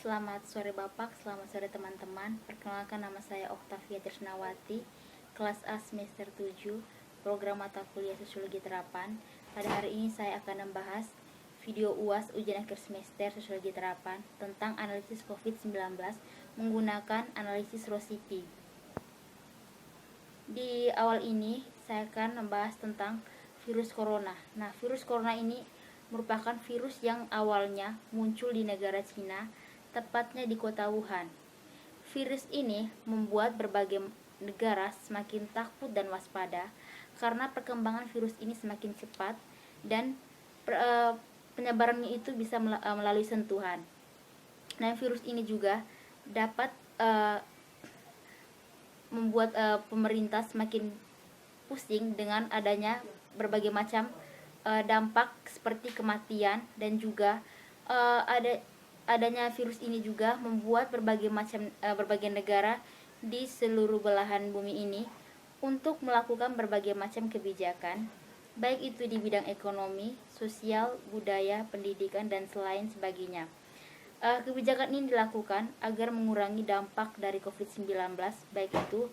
Selamat sore Bapak, selamat sore teman-teman. Perkenalkan, nama saya Oktavia Trisnawati, kelas A semester 7, program mata kuliah Sosiologi Terapan. Pada hari ini saya akan membahas video UAS ujian akhir semester Sosiologi Terapan tentang analisis COVID-19 menggunakan analisis Rositi. Di awal ini saya akan membahas tentang virus corona. Nah, virus corona ini merupakan virus yang awalnya muncul di negara Cina, tepatnya di kota Wuhan. Virus ini membuat berbagai negara semakin takut dan waspada karena perkembangan virus ini semakin cepat dan penyebarannya itu bisa melalui sentuhan. Nah, virus ini juga dapat membuat pemerintah semakin pusing dengan adanya berbagai macam dampak seperti kematian, dan juga adanya virus ini juga membuat berbagai negara di seluruh belahan bumi ini untuk melakukan berbagai macam kebijakan, baik itu di bidang ekonomi, sosial, budaya, pendidikan, dan selain sebagainya. Kebijakan ini dilakukan agar mengurangi dampak dari COVID-19, baik itu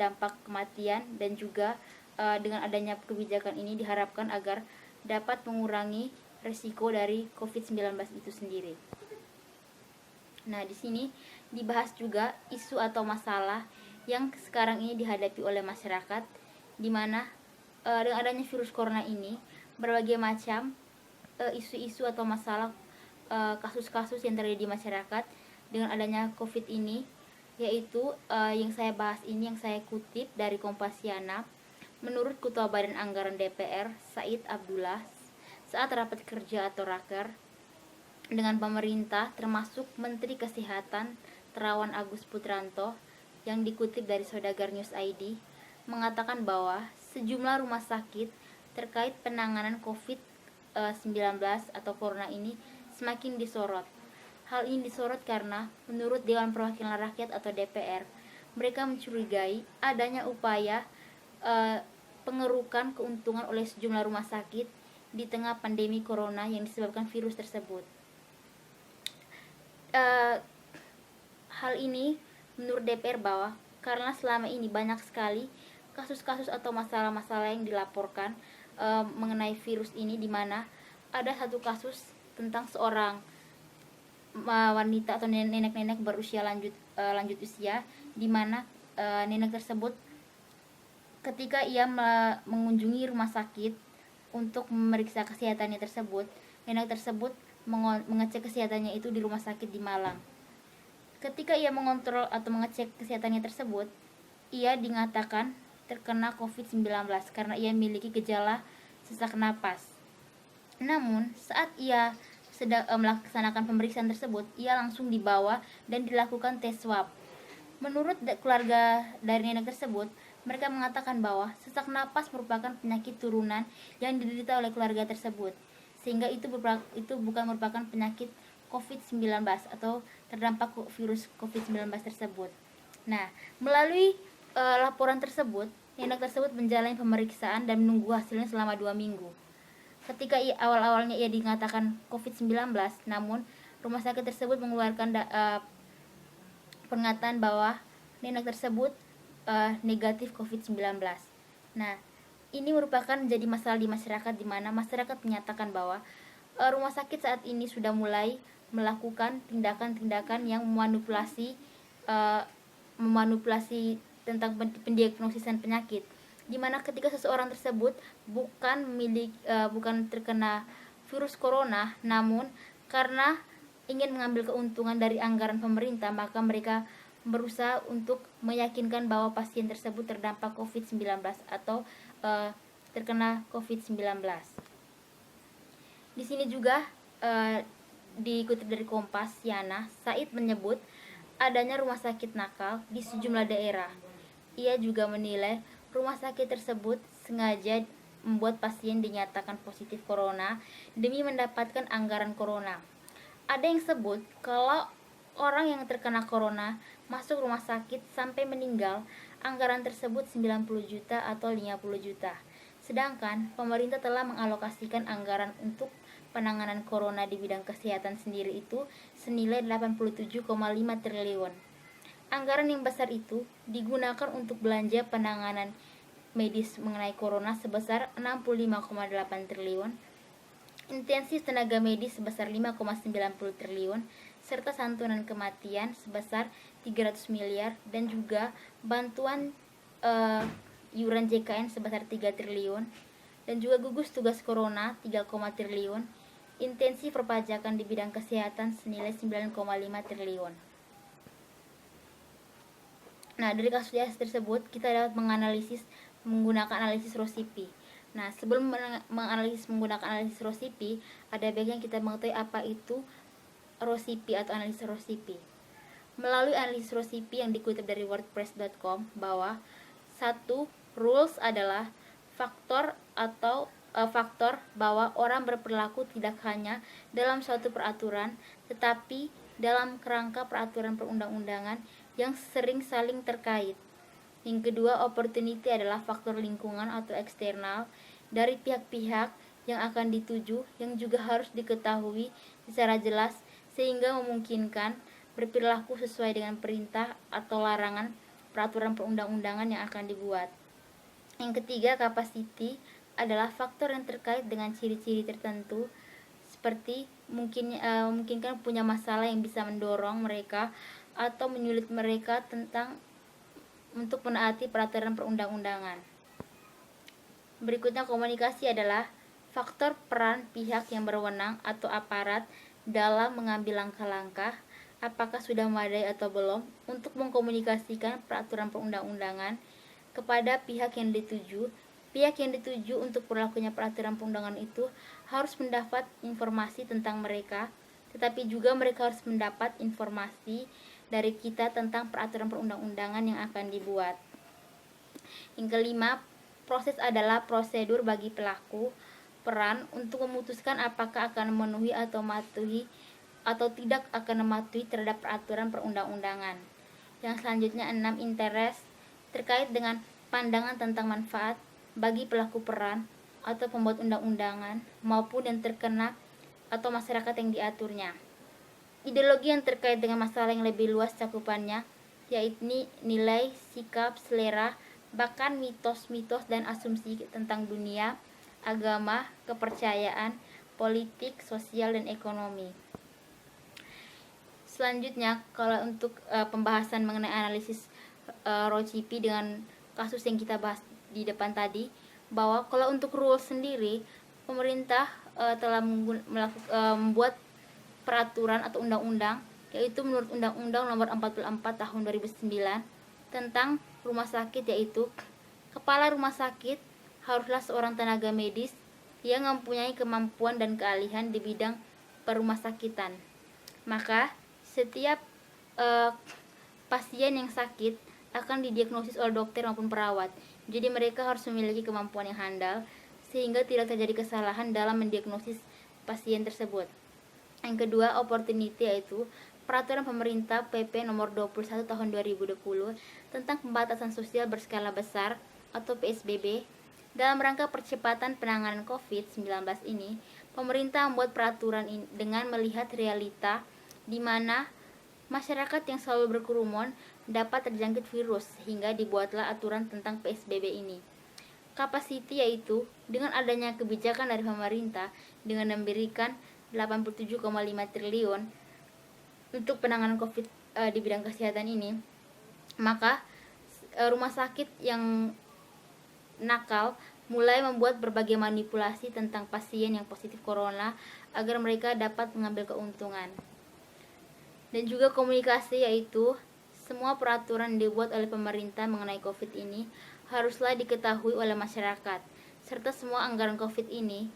dampak kematian, dan juga dengan adanya kebijakan ini diharapkan agar dapat mengurangi risiko dari COVID-19 itu sendiri. Nah, di sini dibahas juga isu atau masalah yang sekarang ini dihadapi oleh masyarakat, di mana dengan adanya virus corona ini berbagai macam isu-isu atau masalah kasus-kasus yang terjadi di masyarakat dengan adanya COVID ini, yaitu yang saya bahas ini, yang saya kutip dari Kompasiana. Menurut Ketua Badan Anggaran DPR, Said Abdullah, saat rapat kerja atau raker dengan pemerintah termasuk Menteri Kesehatan Terawan Agus Putranto, yang dikutip dari Saudagar News ID, mengatakan bahwa sejumlah rumah sakit terkait penanganan COVID-19 atau corona ini semakin disorot. Hal ini disorot karena menurut Dewan Perwakilan Rakyat atau DPR, mereka mencurigai adanya upaya pengerukan keuntungan oleh sejumlah rumah sakit di tengah pandemi corona yang disebabkan virus tersebut. Hal ini menurut DPR bahwa karena selama ini banyak sekali kasus-kasus atau masalah-masalah yang dilaporkan mengenai virus ini, di mana ada satu kasus tentang seorang wanita atau nenek-nenek berusia lanjut usia, di mana nenek tersebut ketika ia mengunjungi rumah sakit untuk memeriksa kesehatannya tersebut, nenek tersebut mengecek kesehatannya itu di rumah sakit di Malang. Ketika ia mengontrol atau mengecek kesehatannya tersebut, ia dinyatakan terkena COVID-19 karena ia memiliki gejala sesak napas. Namun, saat ia sedang melaksanakan pemeriksaan tersebut, ia langsung dibawa dan dilakukan tes swab. Menurut keluarga dari nenek tersebut, mereka mengatakan bahwa sesak napas merupakan penyakit turunan yang diderita oleh keluarga tersebut, sehingga itu bukan merupakan penyakit COVID-19 atau terdampak virus COVID-19 tersebut. Nah, melalui laporan tersebut, nenek tersebut menjalani pemeriksaan dan menunggu hasilnya selama 2 minggu. Ketika awal-awalnya ia dinyatakan COVID-19, namun rumah sakit tersebut mengeluarkan pernyataan bahwa nenek tersebut negatif COVID-19. Nah, ini merupakan menjadi masalah di masyarakat, di mana masyarakat menyatakan bahwa rumah sakit saat ini sudah mulai melakukan tindakan-tindakan yang memanipulasi tentang pendiagnosisan penyakit, di mana ketika seseorang tersebut bukan terkena virus corona, namun karena ingin mengambil keuntungan dari anggaran pemerintah, maka mereka berusaha untuk meyakinkan bahwa pasien tersebut terdampak COVID-19 atau terkena COVID-19. Di sini juga dikutip dari Kompasiana, Said menyebut adanya rumah sakit nakal di sejumlah daerah. Ia juga menilai rumah sakit tersebut sengaja membuat pasien dinyatakan positif corona demi mendapatkan anggaran corona. Ada yang sebut kalau orang yang terkena corona masuk rumah sakit sampai meninggal, anggaran tersebut 90 juta atau 50 juta. Sedangkan pemerintah telah mengalokasikan anggaran untuk penanganan corona di bidang kesehatan sendiri itu senilai 87,5 triliun. Anggaran yang besar itu digunakan untuk belanja penanganan medis mengenai corona sebesar 65,8 triliun, intensif tenaga medis sebesar 5,90 triliun, serta santunan kematian sebesar 300 miliar dan juga bantuan iuran JKN sebesar 3 triliun dan juga gugus tugas corona 3, triliun, intensif perpajakan di bidang kesehatan senilai 9,5 triliun. Nah, dari kasus tersebut kita dapat menganalisis menggunakan analisis Rosipi. Nah, sebelum menganalisis menggunakan analisis Rosipi, ada baiknya kita mengetahui apa itu Rosipi atau analisis Rosipi. Melalui analisis Rosipi yang dikutip dari wordpress.com bahwa satu rules adalah faktor bahwa orang berperilaku tidak hanya dalam suatu peraturan tetapi dalam kerangka peraturan perundang-undangan yang sering saling terkait. Yang kedua, opportunity adalah faktor lingkungan atau eksternal dari pihak-pihak yang akan dituju yang juga harus diketahui secara jelas sehingga memungkinkan berperilaku sesuai dengan perintah atau larangan peraturan perundang-undangan yang akan dibuat. Yang ketiga, capacity adalah faktor yang terkait dengan ciri-ciri tertentu seperti mungkinkan punya masalah yang bisa mendorong mereka atau menyulit mereka untuk menaati peraturan perundang-undangan. Berikutnya, komunikasi adalah faktor peran pihak yang berwenang atau aparat dalam mengambil langkah-langkah apakah sudah memadai atau belum untuk mengkomunikasikan peraturan perundang-undangan kepada pihak yang dituju. Pihak yang dituju untuk berlakunya peraturan perundangan itu harus mendapat informasi tentang mereka, tetapi juga mereka harus mendapat informasi dari kita tentang peraturan perundang-undangan yang akan dibuat. Yang kelima, proses adalah prosedur bagi pelaku peran untuk memutuskan apakah akan memenuhi atau tidak akan mematuhi terhadap peraturan perundang-undangan. Yang selanjutnya 6, interest terkait dengan pandangan tentang manfaat bagi pelaku peran atau pembuat undang-undangan maupun yang terkena atau masyarakat yang diaturnya. Ideologi yang terkait dengan masalah yang lebih luas cakupannya, yaitu nilai, sikap, selera, bahkan mitos-mitos dan asumsi tentang dunia, agama, kepercayaan, politik, sosial, dan ekonomi. Selanjutnya, kalau untuk pembahasan mengenai analisis Rosipi dengan kasus yang kita bahas di depan tadi, bahwa kalau untuk rule sendiri, pemerintah telah membuat peraturan atau undang-undang, yaitu menurut Undang-Undang Nomor 44 Tahun 2009 tentang rumah sakit, yaitu kepala rumah sakit haruslah seorang tenaga medis yang mempunyai kemampuan dan keahlian di bidang perumahsakitan. Maka setiap pasien yang sakit akan didiagnosis oleh dokter maupun perawat. Jadi mereka harus memiliki kemampuan yang handal sehingga tidak terjadi kesalahan dalam mendiagnosis pasien tersebut. Yang kedua, opportunity, yaitu peraturan pemerintah PP nomor 21 tahun 2020 tentang pembatasan sosial berskala besar atau PSBB. Dalam rangka percepatan penanganan COVID-19 ini, pemerintah membuat peraturan ini dengan melihat realita di mana masyarakat yang selalu berkerumun dapat terjangkit virus, sehingga dibuatlah aturan tentang PSBB ini. Capacity, yaitu dengan adanya kebijakan dari pemerintah dengan memberikan 87,5 triliun untuk penanganan COVID di bidang kesehatan ini, maka rumah sakit yang nakal mulai membuat berbagai manipulasi tentang pasien yang positif corona agar mereka dapat mengambil keuntungan. Dan juga komunikasi, yaitu semua peraturan yang dibuat oleh pemerintah mengenai COVID ini haruslah diketahui oleh masyarakat, serta semua anggaran COVID ini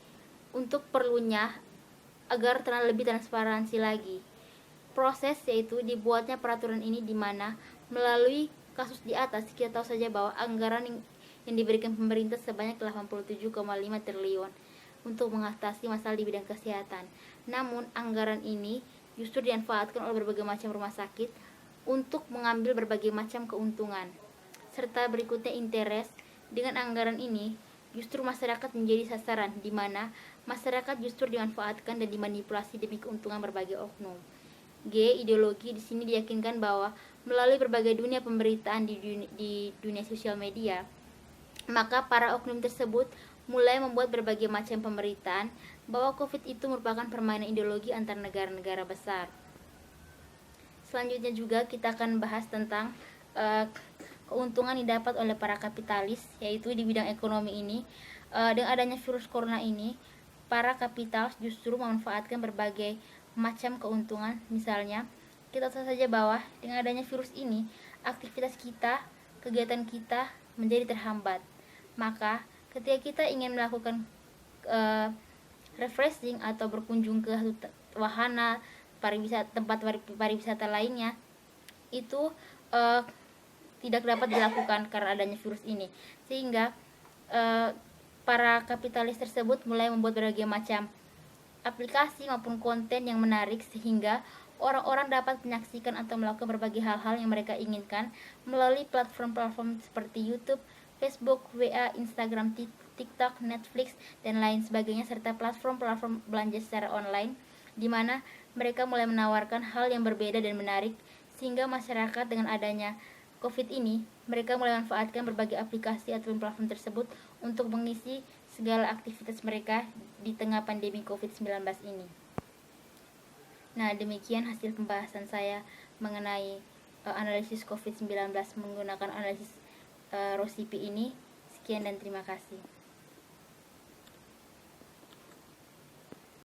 untuk perlunya agar lebih transparansi lagi. Proses yaitu dibuatnya peraturan ini di mana melalui kasus di atas kita tahu saja bahwa anggaran yang diberikan pemerintah sebanyak 87,5 triliun untuk mengatasi masalah di bidang kesehatan. Namun anggaran ini justru dimanfaatkan oleh berbagai macam rumah sakit untuk mengambil berbagai macam keuntungan. Serta berikutnya interest, dengan anggaran ini justru masyarakat menjadi sasaran di mana masyarakat justru dimanfaatkan dan dimanipulasi demi keuntungan berbagai oknum. G. Ideologi. Di sini diyakinkan bahwa melalui berbagai dunia pemberitaan di dunia sosial media, maka para oknum tersebut mulai membuat berbagai macam pemberitaan bahwa COVID itu merupakan permainan ideologi antar negara-negara besar. Selanjutnya juga kita akan bahas tentang keuntungan didapat oleh para kapitalis, yaitu di bidang ekonomi ini. Dengan adanya virus corona ini, para kapitalis justru memanfaatkan berbagai macam keuntungan. Misalnya, kita tahu saja bahwa dengan adanya virus ini, aktivitas kita, kegiatan kita menjadi terhambat. Maka, ketika kita ingin melakukan refreshing atau berkunjung ke wahana tempat pariwisata lainnya, itu tidak dapat dilakukan karena adanya virus ini, sehingga para kapitalis tersebut mulai membuat berbagai macam aplikasi maupun konten yang menarik sehingga orang-orang dapat menyaksikan atau melakukan berbagai hal-hal yang mereka inginkan melalui platform-platform seperti YouTube, Facebook, WA, Instagram, TikTok, Netflix, dan lain sebagainya, serta platform-platform belanja secara online, di mana mereka mulai menawarkan hal yang berbeda dan menarik, sehingga masyarakat dengan adanya COVID ini, mereka mulai manfaatkan berbagai aplikasi atau platform tersebut untuk mengisi segala aktivitas mereka di tengah pandemi COVID-19 ini. Nah, demikian hasil pembahasan saya mengenai analisis COVID-19 menggunakan analisis Rosipi ini. Sekian dan terima kasih.